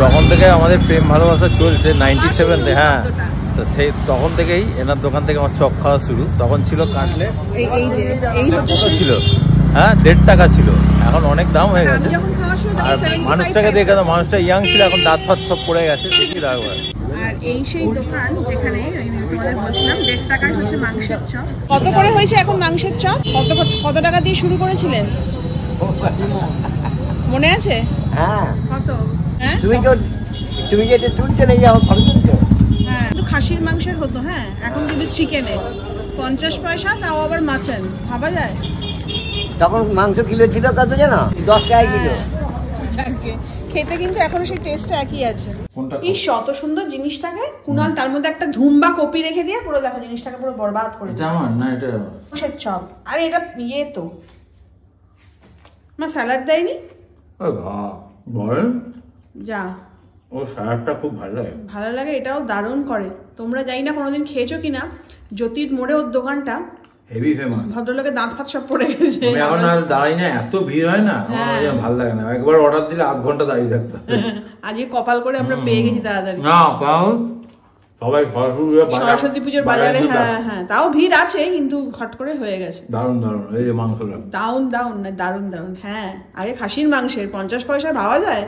যখন থেকে আমাদের প্রেম ভালোবাসা চলছে 97-তে, হ্যাঁ, তো সেই তখন থেকেই এনার দোকান থেকে আমার চপ খাওয়া শুরু। তখন ছিল কাটলেট ছিল, হ্যাঁ, 1.5 টাকা ছিল, এখন অনেক দাম হয়ে গেছে। আর মানুষটাকে দেখে তো মানুষটা ইয়াং ছিল, এখন দাঁত ফাত সব পড়ে গেছে, দেখি লাগবে। আর এই সেই দোকান যেখানে তোমাদের বলছিলাম 1.5 টাকায় হচ্ছে মাংসের চপ। কত করে হয়েছে এখন মাংসের চপ? কত টাকা দিয়ে শুরু করেছিলেন মনে আছে? হ্যাঁ। কত? হ্যাঁ, তুমি যেটা তুলতে নেই আমার খরচ হচ্ছে। হ্যাঁ, তো খাসির মাংসের হতো, হ্যাঁ, এখন কিন্তু চিকেনের 50 পয়সা, তাও আবার মাটন, ভাবা যায়। তখন মাংস কিলো ছিল কত জানো? 10 টাকা কিলো। খেতে কিন্তু এখনো সেই টেস্টটা একই আছে। কি শত সুন্দর জিনিসটাকে কুনাল তার মধ্যে একটা ধুম্বা কপি রেখে দিয়ে পুরো দেখো জিনিসটাকে পুরো বরবাদ করে। এটা আমার না, এটা মাংসের চপ। আরে এটা ইয়ে তো মা স্যালাড দেয়নি? ও বাবা বল যা, ও স্যালাডটা খুব ভালো লাগে। ভালো লাগে, এটাও দারুণ করে। তোমরা জানি না কোনোদিন খেয়েছো কিনা, জ্যোতির মোড়ে ওর দোকানটা হেভি ফেমাস। ভদ্রলোকের দাঁত ফাত সব পড়ে গেছে। আমি এখন আর দাঁড়াই না, এত ভিড় হয় না, আমার ভালো লাগে না। একবার অর্ডার দিলে 8 ঘন্টা দাঁড়িয়ে থাকতে। আজকে কপাল করে আমরা পেয়ে গেছি তাড়াতাড়ি। না কারণ সবাই সরস্বতী পুজোর বাজারে, হ্যাঁ হ্যাঁ, তাও ভিড় আছে কিন্তু হট করে হয়ে গেছে। দারুণ দারুণ এই যে মাংসটা, দারুণ দারুণ না, দারুণ দারুণ। হ্যাঁ, আগে খাসির মাংসের 50 পয়সা ভাবা যায়।